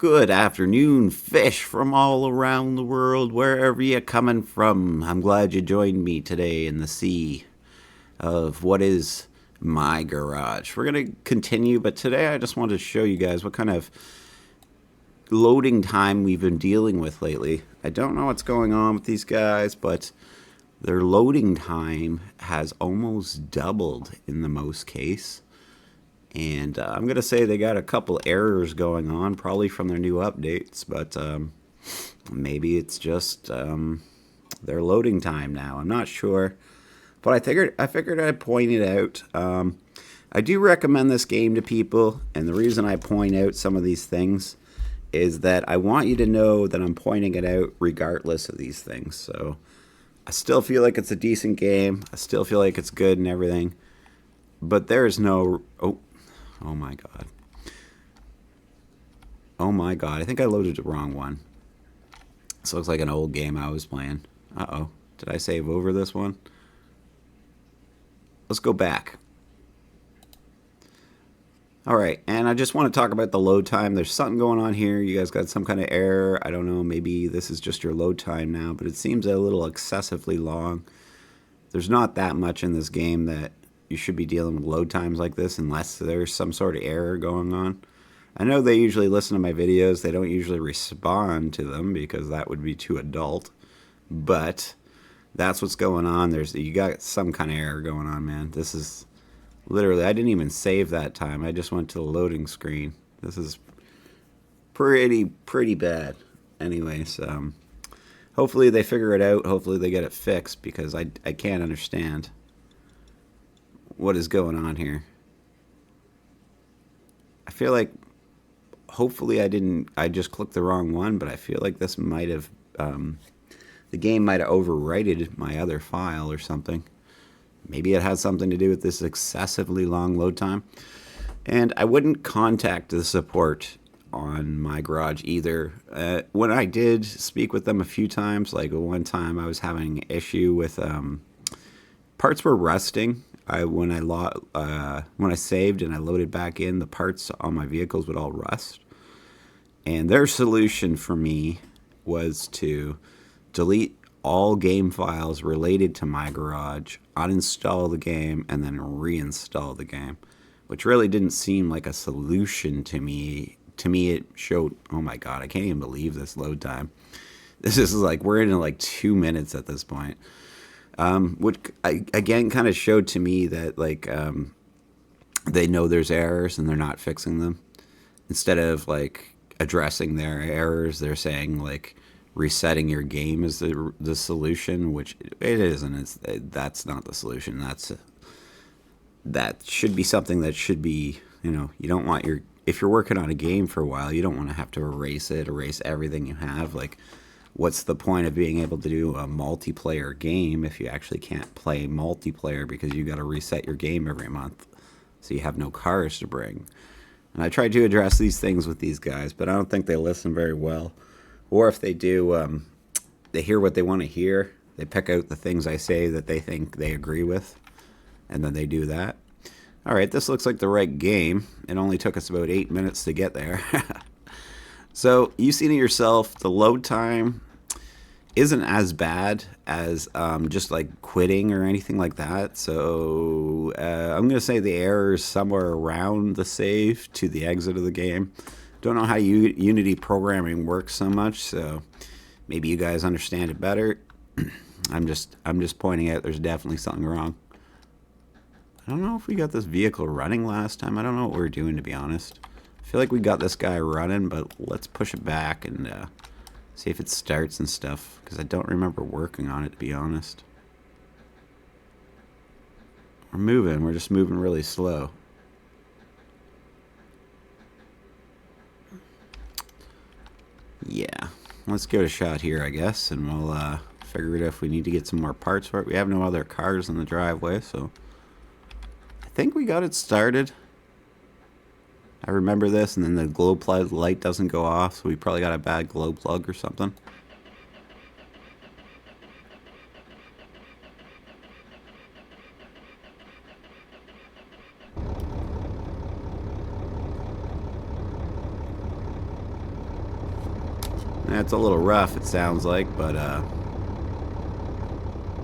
Good afternoon, fish from all around the world, wherever you're coming from. I'm glad you joined me today in the sea of what is my garage. We're going to continue, but today I just wanted to show you guys what kind of loading time we've been dealing with lately. I don't know what's going on with these guys, but their loading time has almost doubled in the most case. And I'm going to say they got a couple errors going on, probably from their new updates, but maybe it's just their loading time now. I'm not sure. But I figured I'd point it out. I do recommend this game to people, and the reason I point out some of these things is that I want you to know that I'm pointing it out regardless of these things. So I still feel like it's a decent game. I still feel like it's good and everything. But there's no... Oh my god. Oh my god. I think I loaded the wrong one. This looks like an old game I was playing. Uh-oh. Did I save over this one? Let's go back. Alright, and I just want to talk about the load time. There's something going on here. You guys got some kind of error. I don't know. Maybe this is just your load time now, but it seems a little excessively long. There's not that much in this game that you should be dealing with load times like this unless there's some sort of error going on. I know they usually listen to my videos. They don't usually respond to them because that would be too adult. But that's what's going on. You got some kind of error going on, man. This is literally, I didn't even save that time. I just went to the loading screen. This is pretty bad. Anyways, hopefully they figure it out. Hopefully they get it fixed because I can't understand what is going on here. I feel like hopefully I just clicked the wrong one, but I feel like this might have the game might have overwrited my other file or something. Maybe it has something to do with this excessively long load time. And I wouldn't contact the support on my garage either. When I did speak with them a few times, like one time I was having an issue with parts were rusting. When I saved and I loaded back in, the parts on my vehicles would all rust. And their solution for me was to delete all game files related to my garage, uninstall the game, and then reinstall the game, which really didn't seem like a solution to me. To me, it showed, oh my god, I can't even believe this load time. This is like, we're in like 2 minutes at this point. Which again kind of showed to me that like they know there's errors and they're not fixing them. Instead of like addressing their errors, they're saying like resetting your game is the solution, which it isn't. That's not the solution. That should be something that should be, you don't want if you're working on a game for a while, you don't want to have to erase everything you have. Like, what's the point of being able to do a multiplayer game if you actually can't play multiplayer because you got to reset your game every month, so you have no cars to bring? And I tried to address these things with these guys, but I don't think they listen very well. Or if they do, they hear what they want to hear. They pick out the things I say that they think they agree with, and then they do that. All right, this looks like the right game. It only took us about 8 minutes to get there. So you see to yourself, the load time isn't as bad as just like quitting or anything like that. So I'm going to say the error is somewhere around the save to the exit of the game. Don't know how Unity programming works so much, so maybe you guys understand it better. I'm just pointing out there's definitely something wrong. I don't know if we got this vehicle running last time. I don't know what we were doing, to be honest. I feel like we got this guy running, but let's push it back and see if it starts and stuff, because I don't remember working on it, to be honest. We're just moving really slow. Yeah, let's give it a shot here, I guess, and we'll figure it out if we need to get some more parts for it. We have no other cars in the driveway, so I think we got it started. I remember this, and then the glow plug light doesn't go off, so we probably got a bad glow plug or something. It's a little rough, it sounds like, but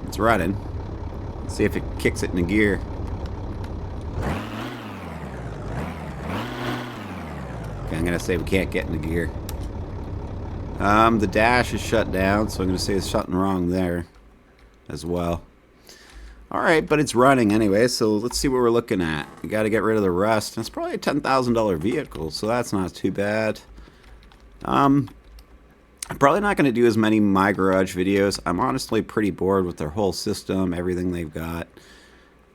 it's running. Let's see if it kicks it into gear. Okay, I'm gonna say we can't get into gear. The dash is shut down, so I'm gonna say there's something wrong there as well. Alright, but it's running anyway, so let's see what we're looking at. We gotta get rid of the rust. It's probably a $10,000 vehicle, so that's not too bad. I'm probably not going to do as many My Garage videos. I'm honestly pretty bored with their whole system, everything they've got.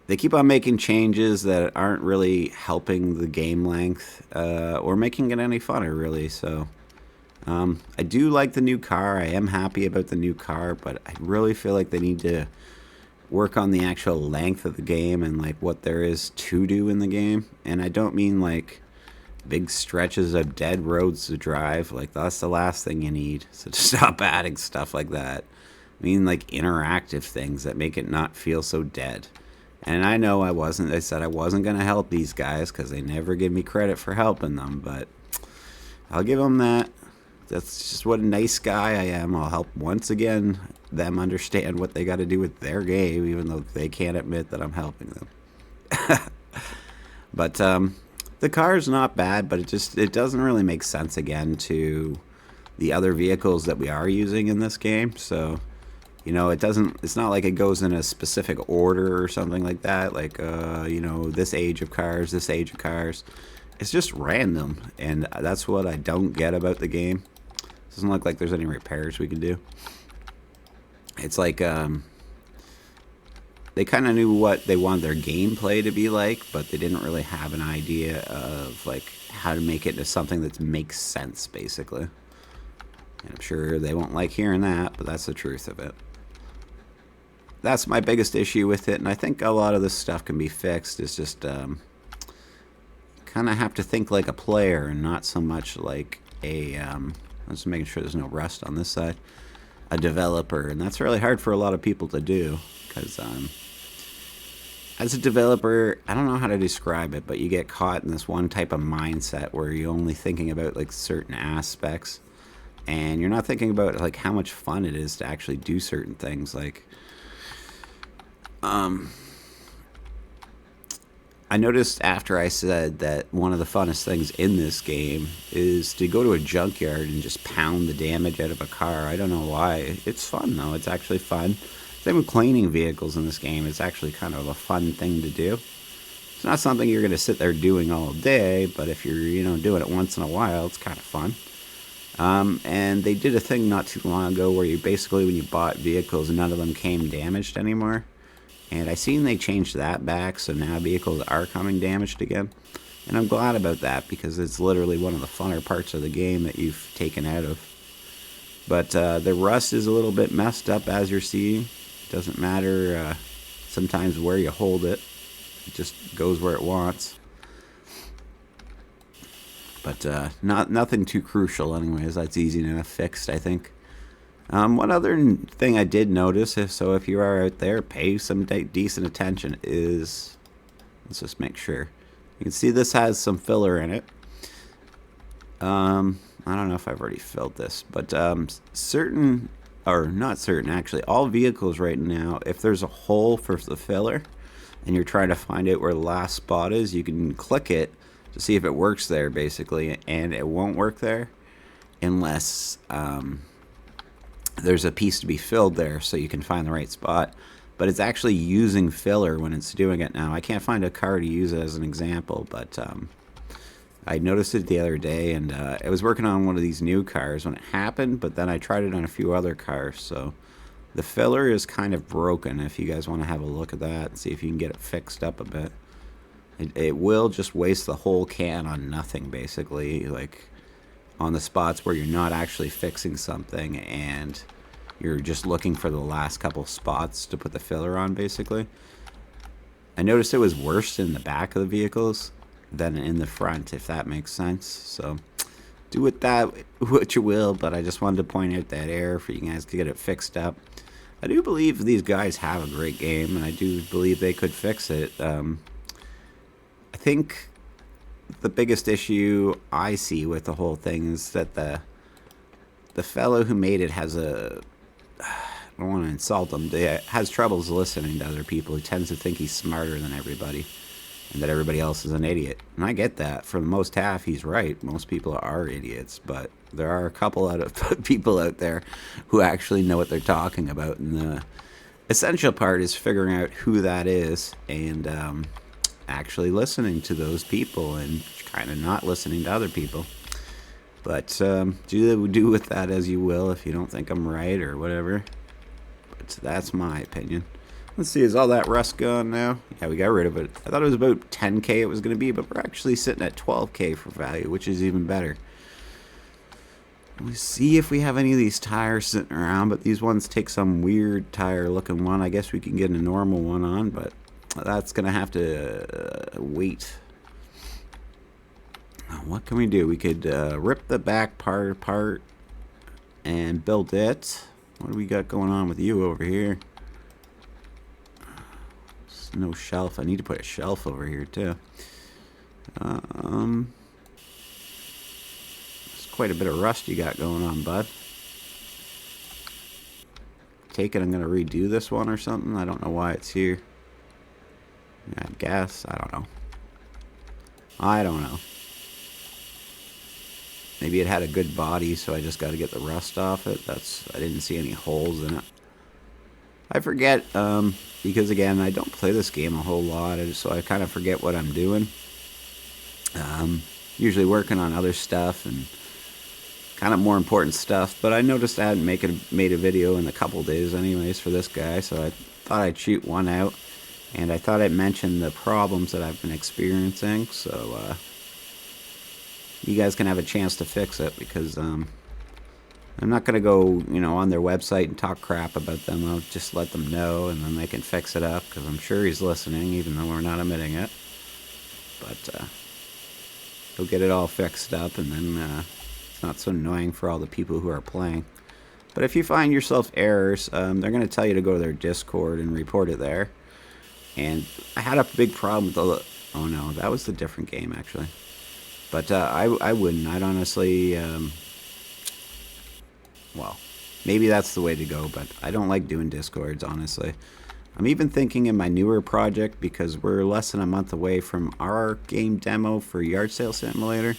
They keep on making changes that aren't really helping the game length or making it any funner, really. So I do like the new car. I am happy about the new car, but I really feel like they need to work on the actual length of the game and like what there is to do in the game. And I don't mean like big stretches of dead roads to drive. Like, that's the last thing you need. So to stop adding stuff like that. I mean, like, interactive things that make it not feel so dead. And I know I said I wasn't going to help these guys because they never give me credit for helping them. But I'll give them that. That's just what a nice guy I am. I'll help once again them understand what they got to do with their game, even though they can't admit that I'm helping them. But, the car is not bad, but it doesn't really make sense again to the other vehicles that we are using in this game. So, it's not like it goes in a specific order or something like that. Like, this age of cars, this age of cars. It's just random, and that's what I don't get about the game. It doesn't look like there's any repairs we can do. It's like, they kind of knew what they wanted their gameplay to be like, but they didn't really have an idea of like how to make it into something that makes sense, basically. And I'm sure they won't like hearing that, but that's the truth of it. That's my biggest issue with it, and I think a lot of this stuff can be fixed. It's just kind of have to think like a player and not so much like a I'm just making sure there's no rust on this side, a developer. And that's really hard for a lot of people to do because as a developer, I don't know how to describe it, but you get caught in this one type of mindset where you're only thinking about like certain aspects, and you're not thinking about like how much fun it is to actually do certain things. Like, I noticed after I said that one of the funnest things in this game is to go to a junkyard and just pound the damage out of a car. I don't know why. It's fun though. It's actually fun. Same with cleaning vehicles in this game. It's actually kind of a fun thing to do. It's not something you're going to sit there doing all day, but if you're, doing it once in a while, it's kind of fun. And they did a thing not too long ago where you basically, when you bought vehicles, none of them came damaged anymore. And I seen they changed that back, so now vehicles are coming damaged again. And I'm glad about that because it's literally one of the funner parts of the game that you've taken out of. But the rust is a little bit messed up, as you're seeing. Doesn't matter sometimes where you hold it. It just goes where it wants. But nothing too crucial anyways. That's easy enough fixed, I think. One other thing I did notice, if you are out there, pay some decent attention, is... Let's just make sure. You can see this has some filler in it. I don't know if I've already filled this, but certain... Or not certain, actually. All vehicles right now, if there's a hole for the filler, and you're trying to find out where the last spot is, you can click it to see if it works there, basically. And it won't work there unless there's a piece to be filled there so you can find the right spot. But it's actually using filler when it's doing it now. I can't find a car to use it as an example, but... I noticed it the other day, and I was working on one of these new cars when it happened, but then I tried it on a few other cars, so the filler is kind of broken. If you guys want to have a look at that and see if you can get it fixed up a bit. It will just waste the whole can on nothing, basically, like on the spots where you're not actually fixing something and you're just looking for the last couple spots to put the filler on, basically. I noticed it was worse in the back of the vehicles than in the front, if that makes sense. So do with that what you will, but I just wanted to point out that error for you guys to get it fixed up. I do believe these guys have a great game, and I do believe they could fix it. I think the biggest issue I see with the whole thing is that the fellow who made it has a, I don't want to insult him, has troubles listening to other people. He tends to think he's smarter than everybody and that everybody else is an idiot. And I get that. For the most half, he's right. Most people are idiots, but there are a couple people out there who actually know what they're talking about. And the essential part is figuring out who that is and actually listening to those people and kind of not listening to other people. But do with that as you will if you don't think I'm right or whatever. But that's my opinion. Let's see, is all that rust gone now? Yeah, we got rid of it. I thought it was about 10k it was going to be, but we're actually sitting at 12k for value, which is even better. Let's see if we have any of these tires sitting around, but these ones take some weird tire looking one. I guess we can get a normal one on, but that's going to have to wait. What can we do? We could rip the back part apart and build it. What do we got going on with you over here? There's no shelf. I need to put a shelf over here too. There's quite a bit of rust you got going on, bud. Take it I'm going to redo this one or something. I don't know why it's here. I guess. I don't know. I don't know. Maybe it had a good body, so I just got to get the rust off it. I didn't see any holes in it. I forget, because again, I don't play this game a whole lot, so I kind of forget what I'm doing. Usually working on other stuff and kind of more important stuff, but I noticed I hadn't made a video in a couple days anyways for this guy, so I thought I'd shoot one out, and I thought I'd mention the problems that I've been experiencing, so you guys can have a chance to fix it, because I'm not going to go, on their website and talk crap about them. I'll just let them know, and then they can fix it up, because I'm sure he's listening, even though we're not admitting it. But he'll get it all fixed up, and then it's not so annoying for all the people who are playing. But if you find yourself errors, they're going to tell you to go to their Discord and report it there. And I had a big problem with oh no, that was a different game, actually. But I wouldn't. I'd honestly, well, maybe that's the way to go, but I don't like doing Discords, honestly. I'm even thinking in my newer project, because we're less than a month away from our game demo for Yard Sale Simulator,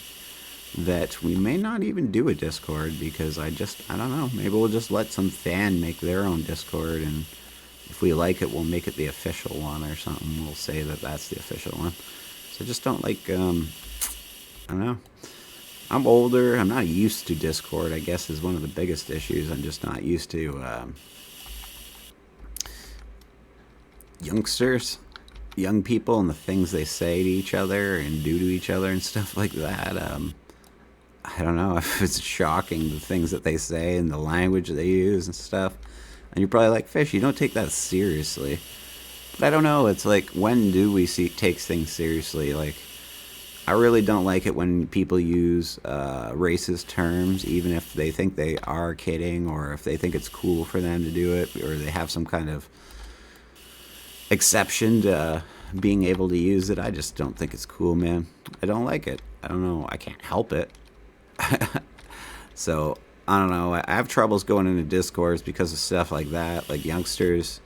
that we may not even do a Discord, because I don't know, maybe we'll just let some fan make their own Discord, and if we like it, we'll make it the official one or something. We'll say that that's the official one. So I just don't like, I don't know. I'm older. I'm not used to Discord, I guess, is one of the biggest issues. I'm just not used to young people and the things they say to each other and do to each other and stuff like that. I don't know if it's shocking, the things that they say and the language they use and stuff. And you're probably like, Fish, you don't take that seriously. But I don't know. It's like, when do we take things seriously? Like, I really don't like it when people use racist terms, even if they think they are kidding, or if they think it's cool for them to do it, or they have some kind of exception to being able to use it. I just don't think it's cool, man. I don't like it. I don't know. I can't help it. So, I don't know. I have troubles going into Discords because of stuff like that. Like, youngsters'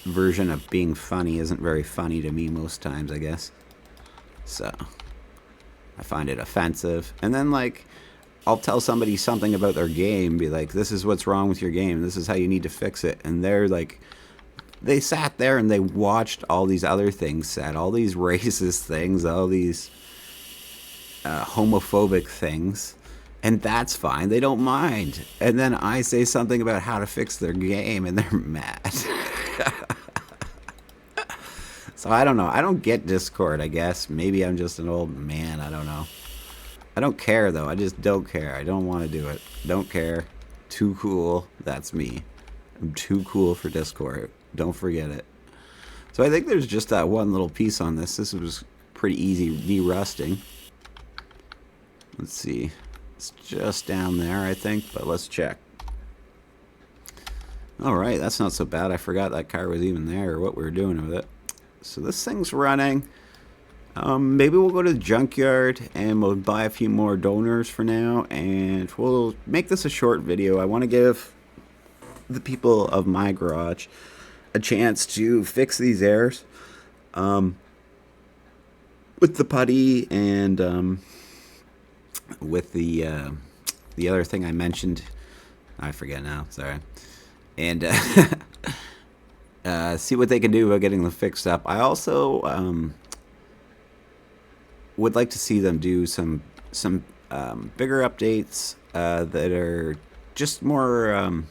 version of being funny isn't very funny to me most times, I guess. So, I find it offensive. And then, like, I'll tell somebody something about their game, be like, this is what's wrong with your game, this is how you need to fix it. And they're like, they sat there and they watched all these other things said, all these racist things, all these homophobic things. And that's fine, they don't mind. And then I say something about how to fix their game and they're mad. So I don't know. I don't get Discord, I guess. Maybe I'm just an old man. I don't know. I don't care, though. I just don't care. I don't want to do it. Don't care. Too cool. That's me. I'm too cool for Discord. Don't forget it. So I think there's just that one little piece on this. This was pretty easy de-rusting. Let's see. It's just down there, I think, but let's check. Alright, that's not so bad. I forgot that car was even there or what we were doing with it. So this thing's running. Maybe we'll go to the junkyard and we'll buy a few more donors for now, and we'll make this a short video. I want to give the people of my garage a chance to fix these errors with the putty and with the other thing I mentioned. I forget now. Sorry. And see what they can do about getting them fixed up. I also would like to see them do some bigger updates that are just more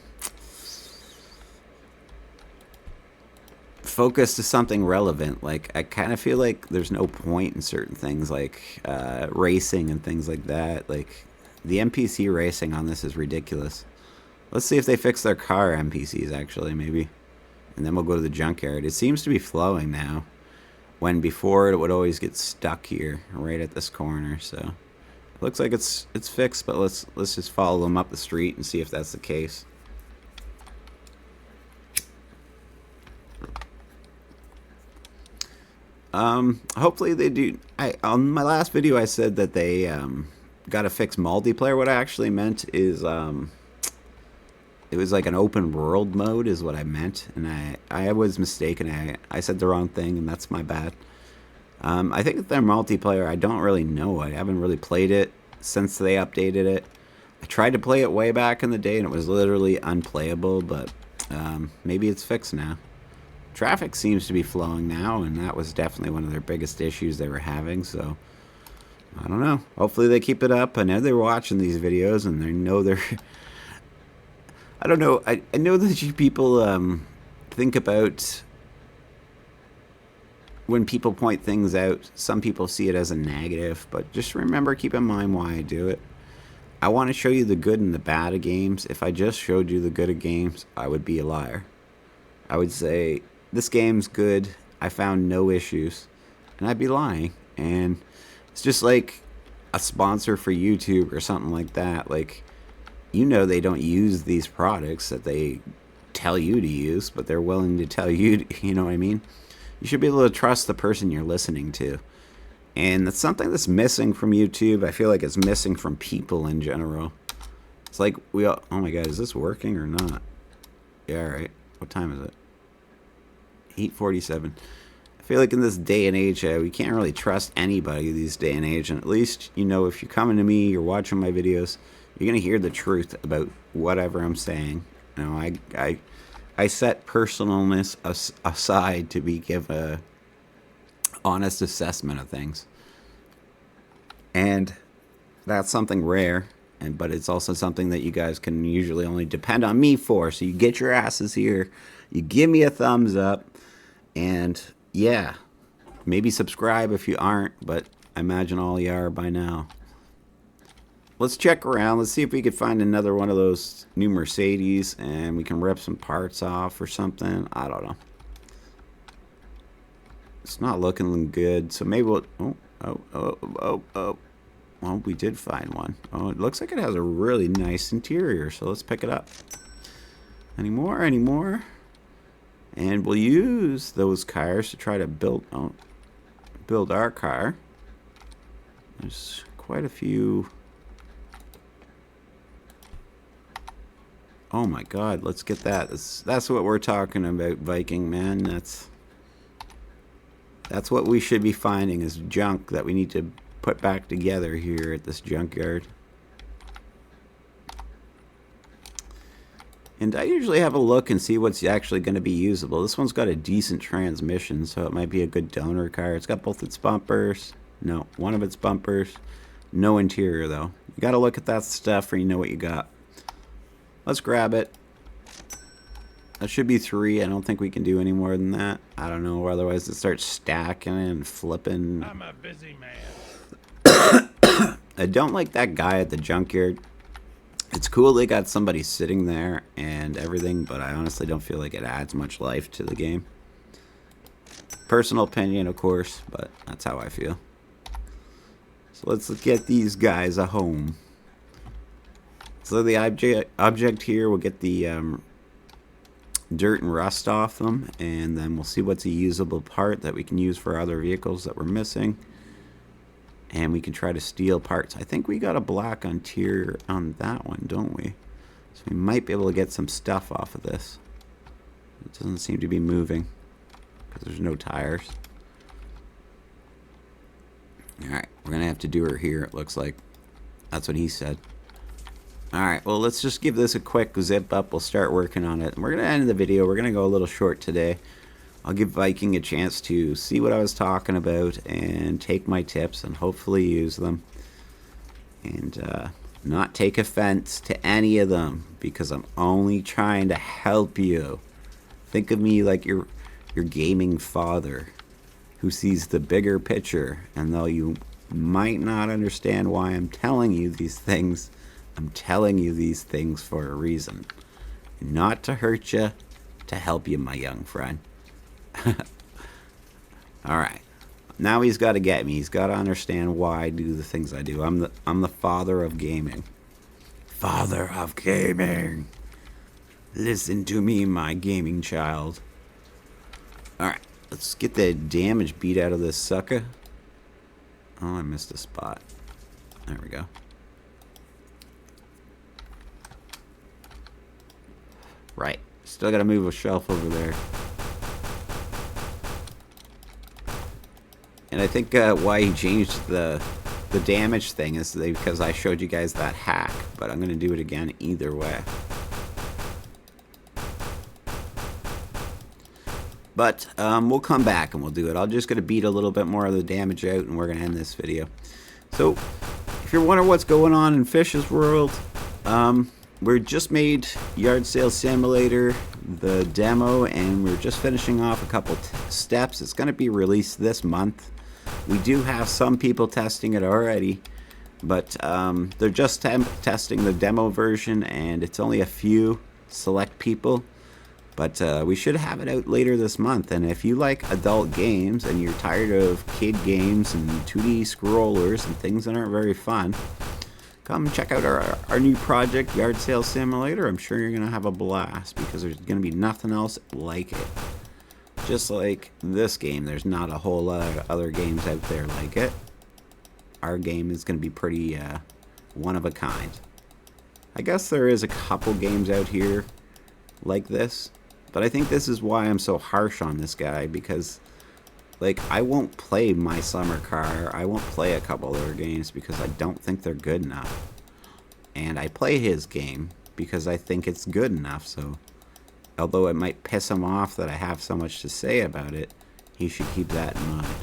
focused to something relevant. Like, I kind of feel like there's no point in certain things like racing and things like that. Like, the NPC racing on this is ridiculous. Let's see if they fix their car NPCs, actually, maybe. And then we'll go to the junkyard. It seems to be flowing now, when before it would always get stuck here, right at this corner. So it looks like it's fixed, but let's just follow them up the street and see if that's the case. Hopefully they do. On my last video I said that they got to fix multiplayer. What I actually meant is it was like an open world mode is what I meant, and I was mistaken. I said the wrong thing, and that's my bad. I think that their multiplayer, I don't really know. I haven't really played it since they updated it. I tried to play it way back in the day, and it was literally unplayable, but maybe it's fixed now. Traffic seems to be flowing now, and that was definitely one of their biggest issues they were having, so I don't know. Hopefully they keep it up. I know they're watching these videos, and they know they're... I don't know. I know that you people think about when people point things out, some people see it as a negative, but just remember, keep in mind why I do it. I want to show you the good and the bad of games. If I just showed you the good of games, I would be a liar. I would say, this game's good, I found no issues, and I'd be lying. And it's just like a sponsor for YouTube or something like that. Like, you know, they don't use these products that they tell you to use, but they're willing to tell you, you know what I mean? You should be able to trust the person you're listening to. And that's something that's missing from YouTube. I feel like it's missing from people in general. It's like we all, oh my god, is this working or not? Yeah, alright. What time is it? 8:47. I feel like in this day and age, we can't really trust anybody these day and age. And at least, you know, if you're coming to me, you're watching my videos, you're going to hear the truth about whatever I'm saying. You know, I set personalness aside to give a honest assessment of things. And that's something rare, but it's also something that you guys can usually only depend on me for. So you get your asses here, you give me a thumbs up, and yeah, maybe subscribe if you aren't, but I imagine all you are by now. Let's check around. Let's see if we could find another one of those new Mercedes and we can rip some parts off or something. I don't know. It's not looking good, so maybe we'll... Well, we did find one. Oh, it looks like it has a really nice interior, so let's pick it up. Any more? Any more? And we'll use those cars to try to build our car. There's quite a few... Oh my god, let's get that. That's what we're talking about, Viking, man. That's what we should be finding, is junk that we need to put back together here at this junkyard. And I usually have a look and see what's actually going to be usable. This one's got a decent transmission, so it might be a good donor car. It's got both its bumpers. No, one of its bumpers. No interior, though. You got to look at that stuff or you know what you got. Let's grab it. That should be 3. I don't think we can do any more than that. I don't know, otherwise it starts stacking and flipping. I'm a busy man. I don't like that guy at the junkyard. It's cool they got somebody sitting there and everything, but I honestly don't feel like it adds much life to the game. Personal opinion, of course, but that's how I feel. So let's get these guys a home. So the object here, we'll get the dirt and rust off them, and then we'll see what's a usable part that we can use for other vehicles that we're missing. And we can try to steal parts. I think we got a black on tier on that one, don't we? So we might be able to get some stuff off of this. It doesn't seem to be moving because there's no tires. Alright, we're going to have to do her here, it looks like. That's what he said. Alright, well, let's just give this a quick zip up. We'll start working on it. And we're going to end the video. We're going to go a little short today. I'll give Viking a chance to see what I was talking about and take my tips and hopefully use them. And not take offense to any of them because I'm only trying to help you. Think of me like your gaming father who sees the bigger picture. And though you might not understand why I'm telling you these things, I'm telling you these things for a reason. Not to hurt you, to help you, my young friend. Alright. Now he's got to get me. He's got to understand why I do the things I do. I'm the father of gaming. Father of gaming. Listen to me, my gaming child. Alright. Let's get the damage beat out of this sucker. Oh, I missed a spot. There we go. Right. Still got to move a shelf over there. And I think why he changed the damage thing is because I showed you guys that hack. But I'm going to do it again either way. But we'll come back and we'll do it. I'm just going to beat a little bit more of the damage out and we're going to end this video. So, if you're wondering what's going on in Fish's World, we just made Yard Sale Simulator, the demo, and we're just finishing off a couple steps. It's going to be released this month. We do have some people testing it already, but they're just testing the demo version, and it's only a few select people. But we should have it out later this month. And if you like adult games and you're tired of kid games and 2D scrollers and things that aren't very fun, come check out our new project, Yard Sale Simulator. I'm sure you're going to have a blast because there's going to be nothing else like it. Just like this game, there's not a whole lot of other games out there like it. Our game is going to be pretty one of a kind. I guess there is a couple games out here like this. But I think this is why I'm so harsh on this guy, because like I won't play My Summer Car, I won't play a couple other games because I don't think they're good enough. And I play his game because I think it's good enough, so although it might piss him off that I have so much to say about it, he should keep that in mind.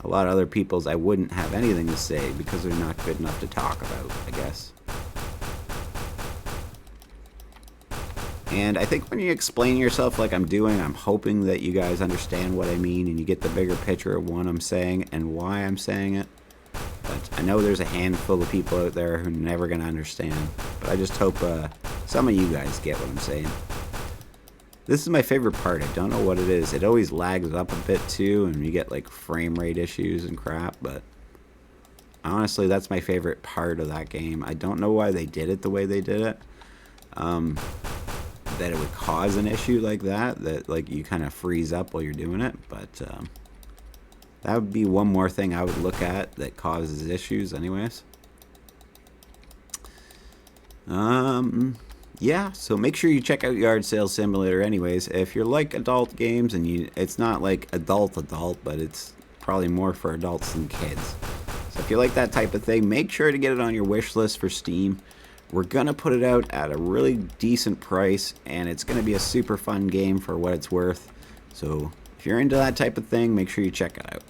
A lot of other people's I wouldn't have anything to say because they're not good enough to talk about, I guess. And I think when you explain yourself like I'm doing, I'm hoping that you guys understand what I mean and you get the bigger picture of what I'm saying and why I'm saying it. But I know there's a handful of people out there who are never going to understand. But I just hope some of you guys get what I'm saying. This is my favorite part. I don't know what it is. It always lags up a bit too and you get like frame rate issues and crap. But honestly, that's my favorite part of that game. I don't know why they did it the way they did it. That it would cause an issue like that like you kind of freeze up while you're doing it, but that would be one more thing I would look at that causes issues anyways. Yeah, so make sure you check out Yard Sale Simulator anyways. If you're like adult games and it's not like adult, but it's probably more for adults than kids. So if you like that type of thing, make sure to get it on your wish list for Steam. We're going to put it out at a really decent price, and it's going to be a super fun game for what it's worth. So if you're into that type of thing, make sure you check it out.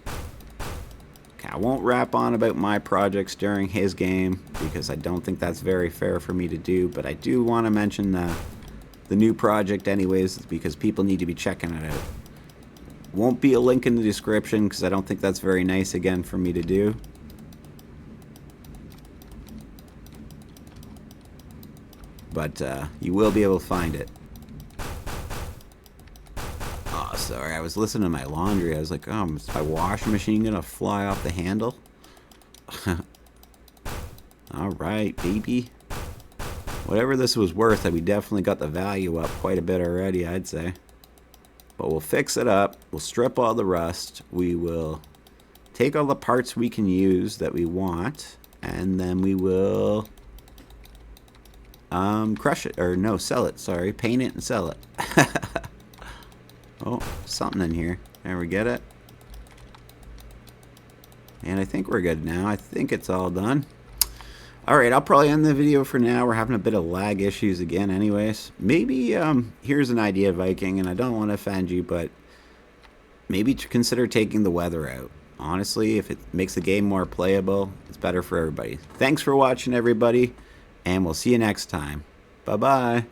Okay, I won't rap on about my projects during his game, because I don't think that's very fair for me to do, but I do want to mention the new project anyways, because people need to be checking it out. Won't be a link in the description, because I don't think that's very nice again for me to do. But you will be able to find it. Oh, sorry. I was listening to my laundry. I was like, oh, is my washing machine going to fly off the handle? Alright, baby. Whatever this was worth, we definitely got the value up quite a bit already, I'd say. But we'll fix it up. We'll strip all the rust. We will take all the parts we can use that we want, and then we will crush it, or no, sell it, sorry. Paint it and sell it. Oh, something in here. There, we get it. And I think we're good now. I think it's all done. Alright, I'll probably end the video for now. We're having a bit of lag issues again anyways. Maybe, here's an idea, Viking, and I don't want to offend you, but maybe consider taking the weather out. Honestly, if it makes the game more playable, it's better for everybody. Thanks for watching, everybody, and we'll see you next time. Bye-bye.